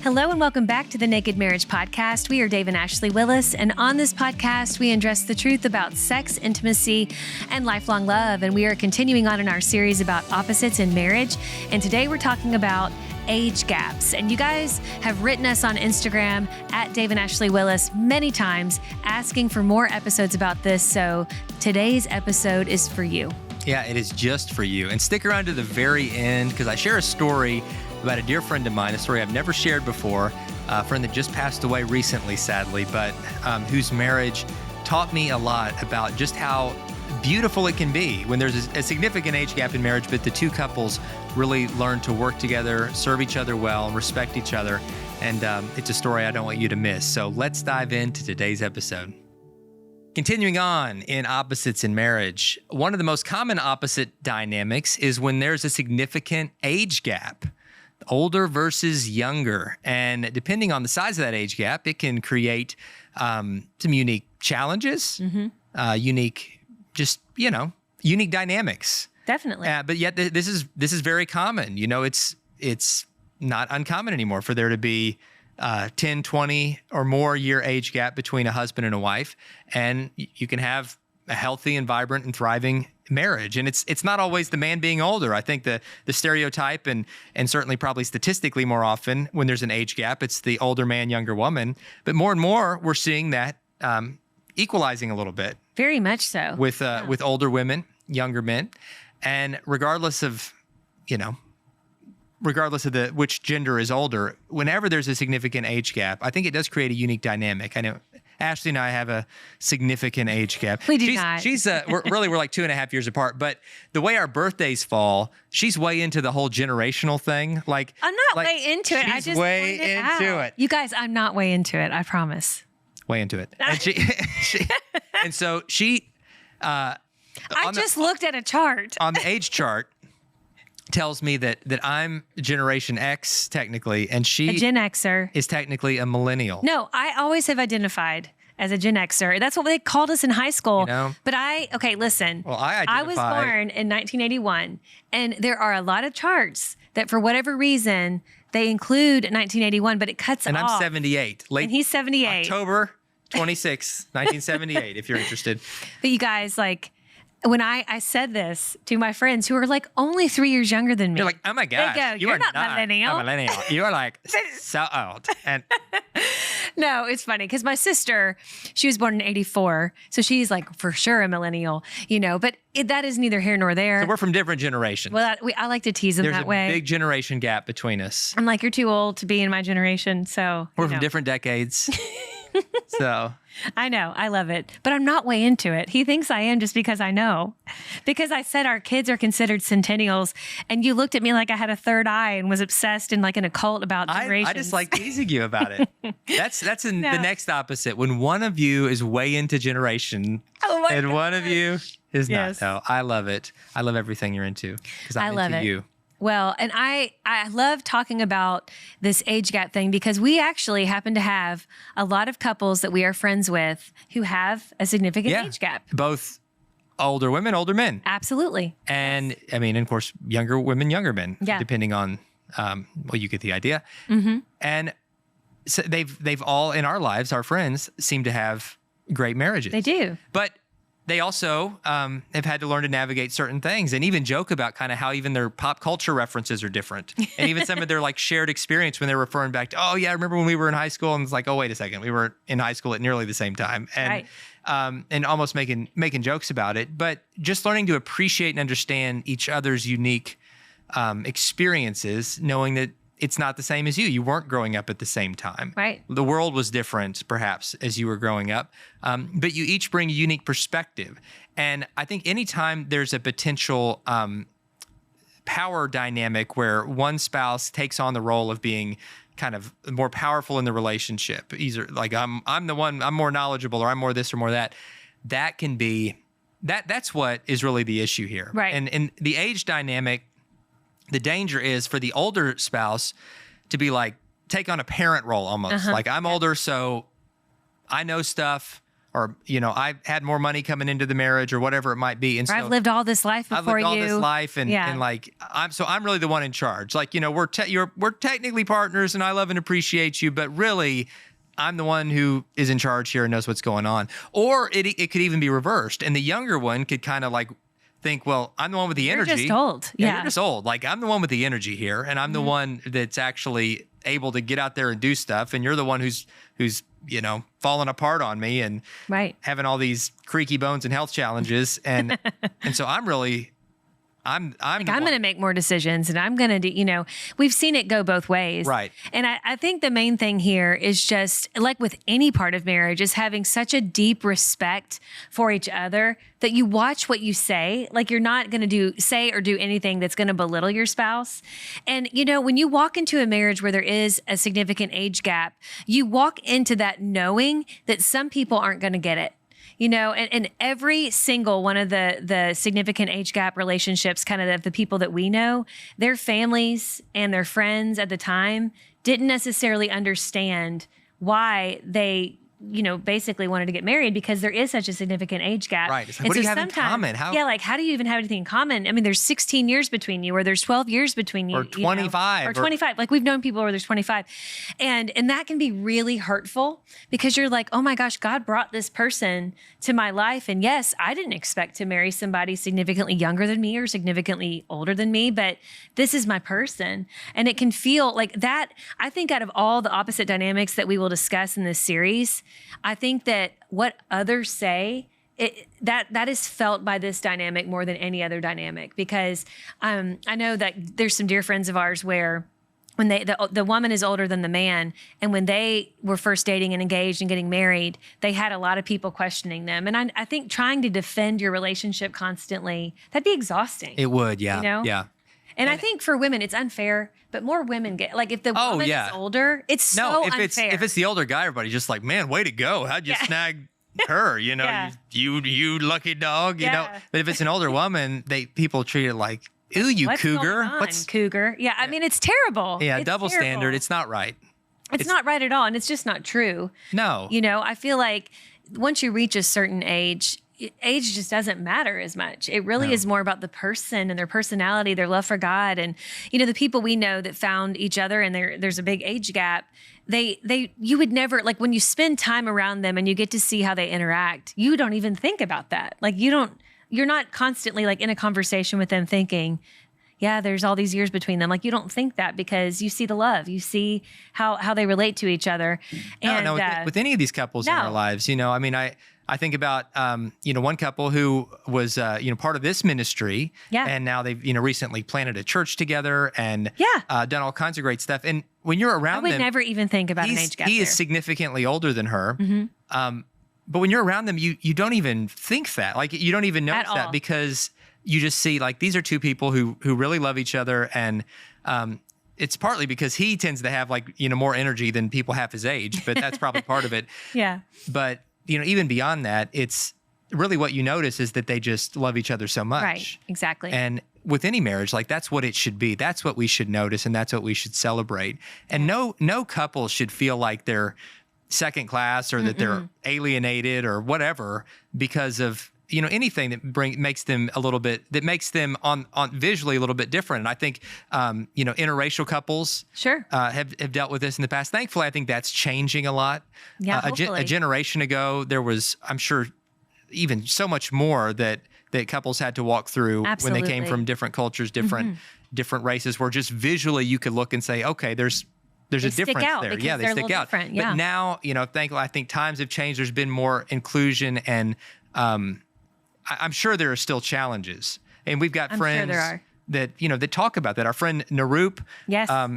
Hello and welcome back to the Naked Marriage Podcast. We are Dave and Ashley Willis, and on this podcast, we address the truth about sex, intimacy, and lifelong love. And we are continuing on in our series about opposites in marriage. And today we're talking about age gaps. And you guys have written us on Instagram at Dave and Ashley Willis many times asking for more episodes about this. So today's episode is for you. Yeah, it is just for you. And stick around to the very end because I share a story about a dear friend of mine, a story I've never shared before, a friend that just passed away recently, sadly, but whose marriage taught me a lot about just how beautiful it can be when there's a significant age gap in marriage, but the two couples really learn to work together, serve each other well, respect each other. And it's a story I don't want you to miss. So let's dive into today's episode. Continuing on in opposites in marriage, one of the most common opposite dynamics is when there's a significant age gap. Older versus younger. And depending on the size of that age gap, it can create some unique challenges, unique dynamics. Definitely. But yet this is very common. You know, it's not uncommon anymore for there to be 10, 20 or more year age gap between a husband and a wife. And you can have a healthy and vibrant and thriving marriage. And it's not always the man being older. I think the stereotype and certainly probably statistically more often when there's an age gap, it's the older man, younger woman. But more and more, we're seeing that equalizing a little bit. Very much so. With older women, younger men. And regardless of which gender is older, whenever there's a significant age gap, I think it does create a unique dynamic. I know Ashley and I have a significant age gap. We do not. We're like 2.5 years apart, but the way our birthdays fall, she's way into the whole generational thing. Like I'm not way into it. She's way into it. You guys, I'm not way into it. I promise. Way into it. And so she, I just looked at a chart. On the age chart, tells me that I'm Generation X technically, and she a Gen Xer is technically a millennial. No, I always have identified as a Gen Xer. That's what they called us in high school. You know? But listen. Well, I was born in 1981, and there are a lot of charts that for whatever reason they include 1981, but it cuts and off. I'm 78. And he's 78. October 26, 1978, if you're interested. But you guys, when I said this to my friends who are only 3 years younger than me. You're like, oh my gosh, they go, you're not millennial. A millennial. You are like so old. And no, it's funny because my sister, she was born in 84. So she's for sure a millennial, but that is neither here nor there. So we're from different generations. Well, I like to tease them that way. There's a big generation gap between us. I'm like, you're too old to be in my generation. So we're from different decades. So I know. I love it. But I'm not way into it. He thinks I am just because I know. Because I said our kids are considered centennials, and you looked at me like I had a third eye and was obsessed in an occult about generations. I just like teasing you about it. That's the next opposite. When one of you is way into generation and one of you is not. No, I love it. I love everything you're into because I'm into you. Well, and I love talking about this age gap thing because we actually happen to have a lot of couples that we are friends with who have a significant age gap. Both older women, older men. Absolutely. And I mean, of course, younger women, younger men, depending on, you get the idea. Mm-hmm. And so they've all in our lives, our friends seem to have great marriages. They do. But they also have had to learn to navigate certain things and even joke about kind of how even their pop culture references are different. And even some of their shared experience when they're referring back to, oh yeah, I remember when we were in high school, and it's like, oh, wait a second, we were in high school at nearly the same time. And and almost making jokes about it. But just learning to appreciate and understand each other's unique experiences, knowing that it's not the same as you. You weren't growing up at the same time. Right. The world was different, perhaps, as you were growing up. But you each bring a unique perspective. And I think anytime there's a potential power dynamic where one spouse takes on the role of being kind of more powerful in the relationship, either I'm the one, I'm more knowledgeable, or I'm more this or more that, that can be, that's what is really the issue here. Right. And the age dynamic, the danger is for the older spouse to be take on a parent role almost. I'm older, so I know stuff. I've had more money coming into the marriage or whatever it might be. And so I've lived all this life before you. I've lived all this life and like, I'm really the one in charge. Like, we're technically partners and I love and appreciate you, but really I'm the one who is in charge here and knows what's going on. Or it could even be reversed. And the younger one could kind of like think, well, I'm the one with the energy. You're just old. Yeah. You're just old. Like, I'm the one with the energy here, and I'm the one that's actually able to get out there and do stuff. And you're the one who's falling apart on me and having all these creaky bones and health challenges. And so I'm going to make more decisions and I'm going to do, we've seen it go both ways. Right. And I think the main thing here is just like with any part of marriage is having such a deep respect for each other that you watch what you say. Like you're not going to say or do anything that's going to belittle your spouse. And, when you walk into a marriage where there is a significant age gap, you walk into that knowing that some people aren't going to get it. And every single one of the significant age gap relationships, kind of the people that we know, their families and their friends at the time didn't necessarily understand why they, basically wanted to get married because there is such a significant age gap. Right. It's like, what do you have in common? How do you even have anything in common? I mean, there's 16 years between you or there's 12 years between you. Or 25. Or 25. Like we've known people where there's 25. And that can be really hurtful because you're like, oh my gosh, God brought this person to my life. And yes, I didn't expect to marry somebody significantly younger than me or significantly older than me, but this is my person. And it can feel like that. I think out of all the opposite dynamics that we will discuss in this series, I think that what others say, that is felt by this dynamic more than any other dynamic because I know that there's some dear friends of ours where when the woman is older than the man, and when they were first dating and engaged and getting married, they had a lot of people questioning them. And I think trying to defend your relationship constantly, that'd be exhausting. It would, yeah. Yeah. And I think for women, it's unfair, but more women get, like if the woman is older, it's unfair. If it's the older guy, everybody's just like, man, way to go. How'd you snag her? You lucky dog, But if it's an older woman, people treat it like, ooh, you cougar. What's cougar? Yeah, I mean, it's terrible. Yeah, it's double terrible. standard. It's not right. It's not right at all. And it's just not true. No. I feel like once you reach a certain age just doesn't matter as much. It really is more about the person and their personality, their love for God. And, the people we know that found each other and there's a big age gap, you would never, like when you spend time around them and you get to see how they interact, you don't even think about that. Like you're not constantly like in a conversation with them thinking, yeah, there's all these years between them. Like you don't think that because you see the love, you see how they relate to each other. And no, with any of these couples in our lives, I think about, one couple who was, part of this ministry. Yeah. And now they've, recently planted a church together and done all kinds of great stuff. And when you're around them, I would never even think about an age gap. He is significantly older than her. Mm-hmm. But when you're around them, you don't even think that. Like, you don't even notice that because you just see, like, these are two people who really love each other. And it's partly because he tends to have, like, more energy than people half his age. But that's probably part of it. Yeah. But even beyond that, it's really what you notice is that they just love each other so much. Right, exactly. And with any marriage, like that's what it should be. That's what we should notice, and that's what we should celebrate. And no couple should feel like they're second class or that they're alienated or whatever because of anything that makes them on visually a little bit different. And I think interracial couples have dealt with this in the past. Thankfully, I think that's changing a lot. Yeah, a generation ago, there was, I'm sure, even so much more that couples had to walk through when they came from different cultures, different races, where just visually you could look and say, okay, there's a difference there. Yeah, they stick out. Yeah. But now, thankfully, I think times have changed. There's been more inclusion, and I'm sure there are still challenges. And we've got friends that, that talk about that. Our friend Naroop,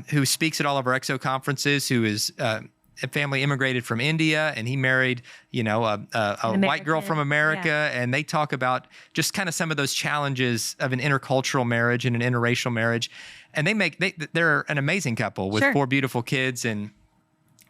who speaks at all of our EXO conferences, who is a family immigrated from India, and he married, a white girl from America. And they talk about just kind of some of those challenges of an intercultural marriage and an interracial marriage. And they're an amazing couple with 4 beautiful kids, and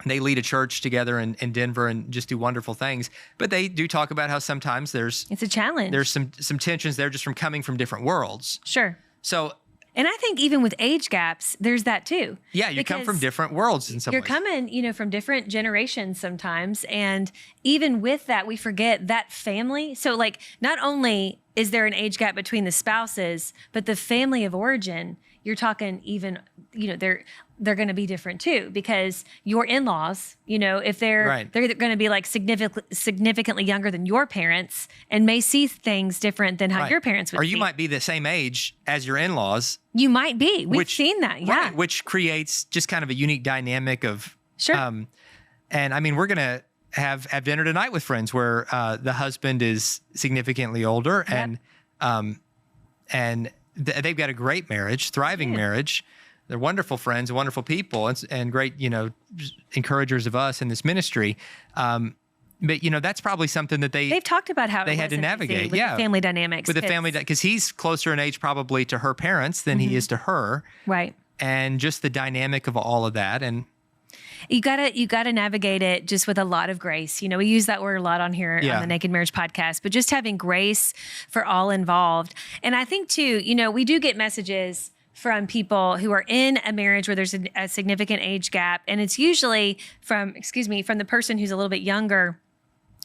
they lead a church together in Denver and just do wonderful things. But they do talk about how sometimes it's a challenge. There's some tensions there just from coming from different worlds. Sure. So And I think even with age gaps, there's that too. Yeah, you come from different worlds in some ways. You're coming, from different generations sometimes. And even with that, we forget that family. So like, not only is there an age gap between the spouses, but the family of origin, you're talking even, they're going to be different too, because your in-laws, if they're going to be like significantly younger than your parents and may see things different than how your parents would. Or you might be the same age as your in-laws. You might be. We've seen that. Yeah. Right, which creates just kind of a unique dynamic of, sure. And I mean, we're going to have dinner tonight with friends where the husband is significantly older and they've got a great marriage, thriving marriage. They're wonderful friends, wonderful people, and great, encouragers of us in this ministry. But that's probably something that they've talked about how they had to navigate. With the family dynamics, with the family, because he's closer in age probably to her parents than he is to her, right? And just the dynamic of all of that, and you gotta navigate it just with a lot of grace. We use that word a lot on here on the Naked Marriage podcast, but just having grace for all involved. And I think too, we do get messages from people who are in a marriage where there's a significant age gap. And it's usually from the person who's a little bit younger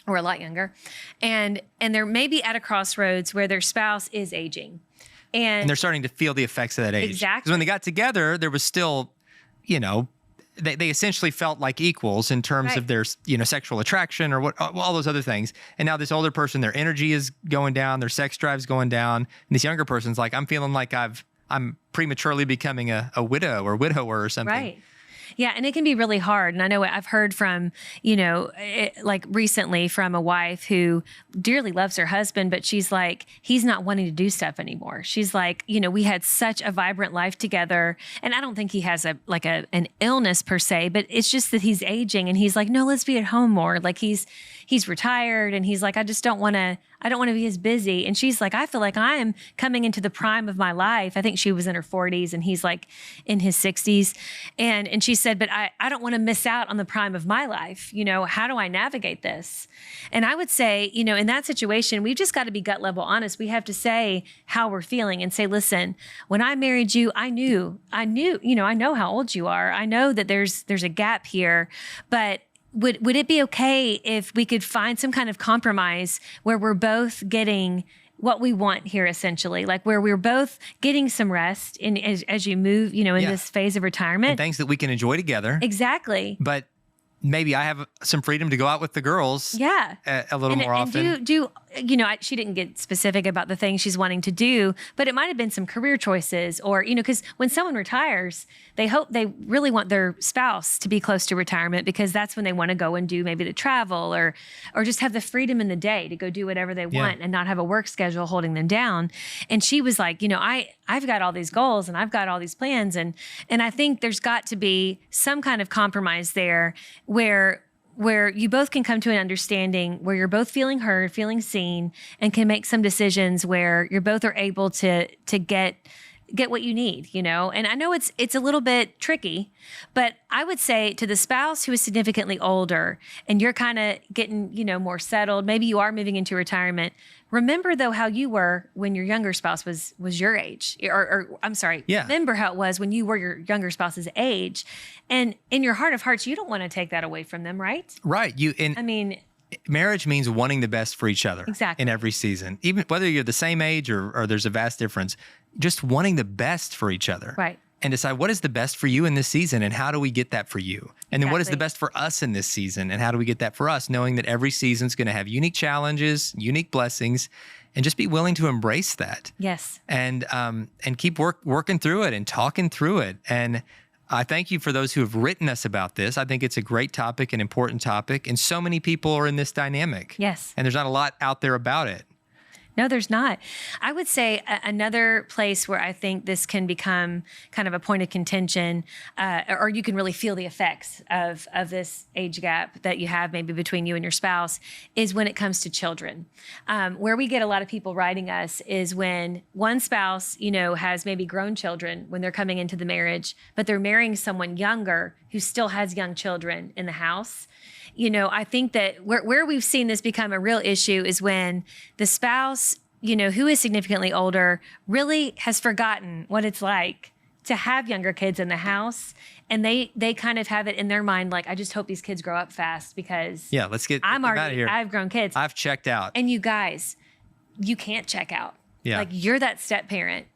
or a lot younger. And they're maybe at a crossroads where their spouse is aging. And they're starting to feel the effects of that age. Exactly. Because when they got together, there was still, they essentially felt like equals in terms of their, sexual attraction or all those other things. And now this older person, their energy is going down, their sex drive's going down. And this younger person's like, I'm feeling like I'm prematurely becoming a widow or widower or something. Right. Yeah. And it can be really hard. And I know I've heard from, like recently from a wife who dearly loves her husband, but she's like, he's not wanting to do stuff anymore. She's like, we had such a vibrant life together. And I don't think he has an illness per se, but it's just that he's aging and he's like, no, let's be at home more. Like he's retired and he's like, I don't want to be as busy. And she's like, I feel like I'm coming into the prime of my life. I think she was in her 40s and he's like in his 60s. And she said, but I don't want to miss out on the prime of my life. How do I navigate this? And I would say, in that situation, we've just got to be gut level honest. We have to say how we're feeling and say, listen, when I married you, I knew, I know how old you are. I know that there's a gap here, but would it be okay if we could find some kind of compromise where we're both getting what we want here, essentially, like where we're both getting some rest as you move, in this phase of retirement, and things that we can enjoy together. Exactly. But maybe I have some freedom to go out with the girls. Yeah. A little more often. She didn't get specific about the things she's wanting to do, but it might've been some career choices or, because when someone retires, they really want their spouse to be close to retirement because that's when they want to go and do maybe the travel or just have the freedom in the day to go do whatever they want and not have a work schedule holding them down. And she was like, I've got all these goals and I've got all these plans. And I think there's got to be some kind of compromise there where you both can come to an understanding where you're both feeling heard, feeling seen, and can make some decisions where you're both are able to get what you need, And I know it's a little bit tricky, but I would say to the spouse who is significantly older and you're kind of getting, more settled, maybe you are moving into retirement. Remember though how you were when your younger spouse was your age, or I'm sorry. Yeah. Remember how it was when you were your younger spouse's age, and in your heart of hearts, you don't want to take that away from them, right? Right. Marriage means wanting the best for each other. Exactly. In every season, even whether you're the same age or there's a vast difference, just wanting the best for each other. Right. And decide what is the best for you in this season and how do we get that for you? And then what is the best for us in this season and how do we get that for us? Knowing that every season's going to have unique challenges, unique blessings, and just be willing to embrace that. Yes. And keep working through it and talking through it. And I thank you for those who have written us about this. I think it's a great topic, an important topic, and so many people are in this dynamic. Yes. And there's not a lot out there about it. No, there's not. I would say another place where I think this can become kind of a point of contention, or you can really feel the effects of this age gap that you have maybe between you and your spouse, is when it comes to children. Where we get a lot of people writing us is when one spouse, has maybe grown children when they're coming into the marriage, but they're marrying someone younger who still has young children in the house. I think that where we've seen this become a real issue is when the spouse who is significantly older really has forgotten what it's like to have younger kids in the house. And they kind of have it in their mind, like, I just hope these kids grow up fast because let's get them out of here. I've grown kids. I've checked out. And you guys, you can't check out. Yeah. Like, you're that step parent.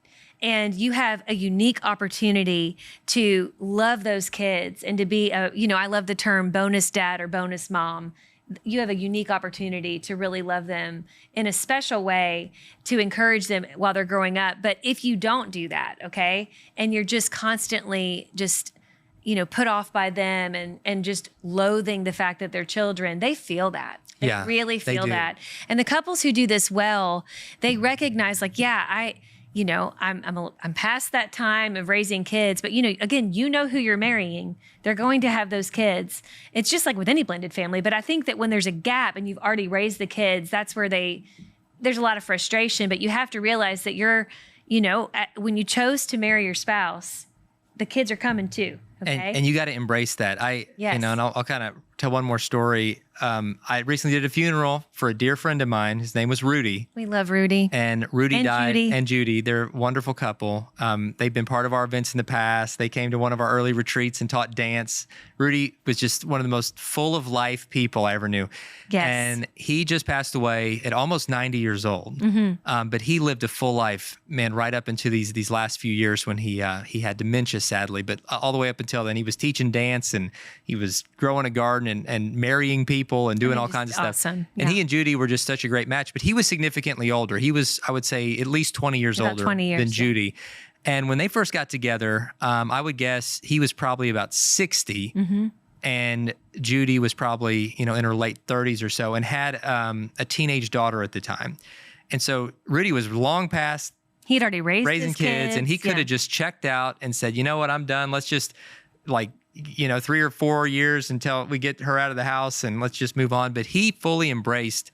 And you have a unique opportunity to love those kids and to be I love the term bonus dad or bonus mom. You have a unique opportunity to really love them in a special way, to encourage them while they're growing up. But if you don't do that, okay, and you're just constantly put off by them and just loathing the fact that they're children, they feel that. They really feel that. And the couples who do this well, they recognize, like, I'm past that time of raising kids, but again, who you're marrying. They're going to have those kids. It's just like with any blended family. But I think that when there's a gap and you've already raised the kids, that's where there's a lot of frustration. But you have to realize that when you chose to marry your spouse, the kids are coming too. Okay. And you got to embrace that. And I'll kind of tell one more story. I recently did a funeral for a dear friend of mine. His name was Rudy. We love Rudy. And Rudy died. Judy. And Judy. They're a wonderful couple. They've been part of our events in the past. They came to one of our early retreats and taught dance. Rudy was just one of the most full of life people I ever knew. Yes. And he just passed away at almost 90 years old. Mm-hmm. But he lived a full life, man, right up into these last few years when he had dementia, sadly. But all the way up until then, he was teaching dance and he was growing a garden and marrying people and doing all kinds of stuff. Awesome. And he and Judy were just such a great match. But he was significantly older. He was, I would say, at least 20 years older than Judy. And when they first got together, I would guess he was probably about 60. Mm-hmm. And Judy was probably, in her late 30s or so, and had a teenage daughter at the time. And so Rudy was long past he'd already raising his kids, and he could have just checked out and said, you know what, I'm done. Let's just 3 or 4 years until we get her out of the house and let's just move on. But he fully embraced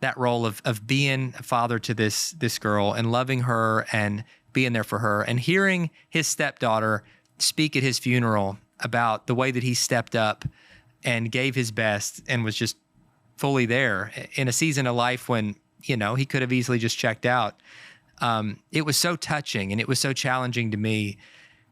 that role of being a father to this girl and loving her and being there for her. And hearing his stepdaughter speak at his funeral about the way that he stepped up and gave his best and was just fully there in a season of life when, he could have easily just checked out. It was so touching, and it was so challenging to me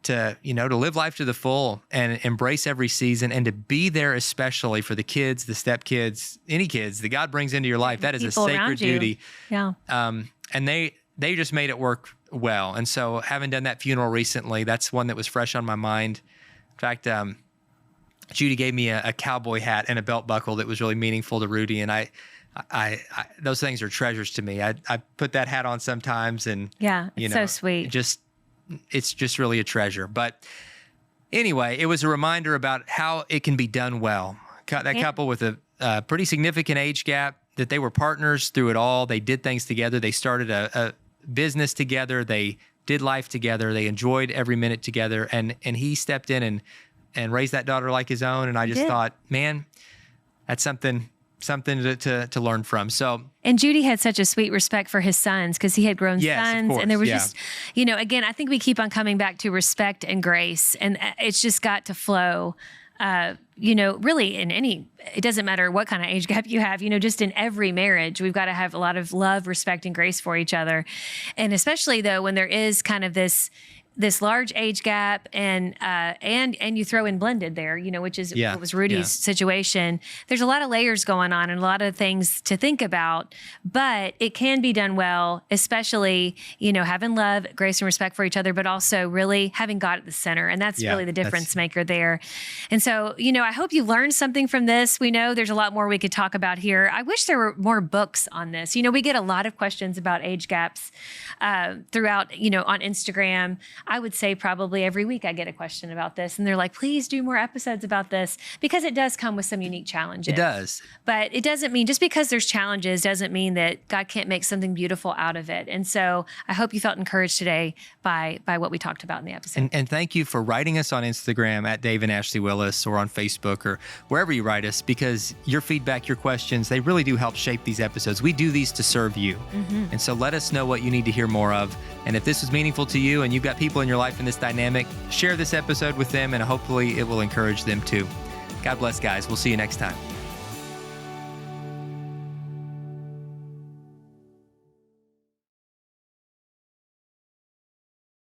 to live life to the full and embrace every season and to be there, especially for the kids, the stepkids, any kids that God brings into your life. That is a sacred duty. Yeah. And they just made it work well. And so having done that funeral recently, that's one that was fresh on my mind. In fact, Judy gave me a cowboy hat and a belt buckle that was really meaningful to Rudy. And I those things are treasures to me. I put that hat on sometimes, and it's so sweet. It's just really a treasure. But anyway, it was a reminder about how it can be done well. That couple with a pretty significant age gap, that they were partners through it all. They did things together. They started a business together. They did life together. They enjoyed every minute together. And he stepped in and raised that daughter like his own. And I just thought, man, that's something to learn from. And Judy had such a sweet respect for his sons because he had grown sons. And there was just, again, I think we keep on coming back to respect and grace, and it's just got to flow, really it doesn't matter what kind of age gap you have, just in every marriage, we've got to have a lot of love, respect, and grace for each other. And especially though, when there is kind of this large age gap and you throw in blended there, which is what was Rudy's situation. There's a lot of layers going on and a lot of things to think about, but it can be done well, especially, having love, grace, and respect for each other, but also really having God at the center. And that's really the difference maker there. And so, I hope you learned something from this. We know there's a lot more we could talk about here. I wish there were more books on this. We get a lot of questions about age gaps throughout, on Instagram. I would say probably every week I get a question about this, and they're like, please do more episodes about this, because it does come with some unique challenges. It does. But it doesn't mean, just because there's challenges doesn't mean that God can't make something beautiful out of it. And so I hope you felt encouraged today by what we talked about in the episode. And thank you for writing us on Instagram at Dave and Ashley Willis, or on Facebook, or wherever you write us, because your feedback, your questions, they really do help shape these episodes. We do these to serve you. Mm-hmm. And so let us know what you need to hear more of. And if this was meaningful to you and you've got people in your life in this dynamic, share this episode with them, and hopefully it will encourage them too. God bless, guys. We'll see you next time.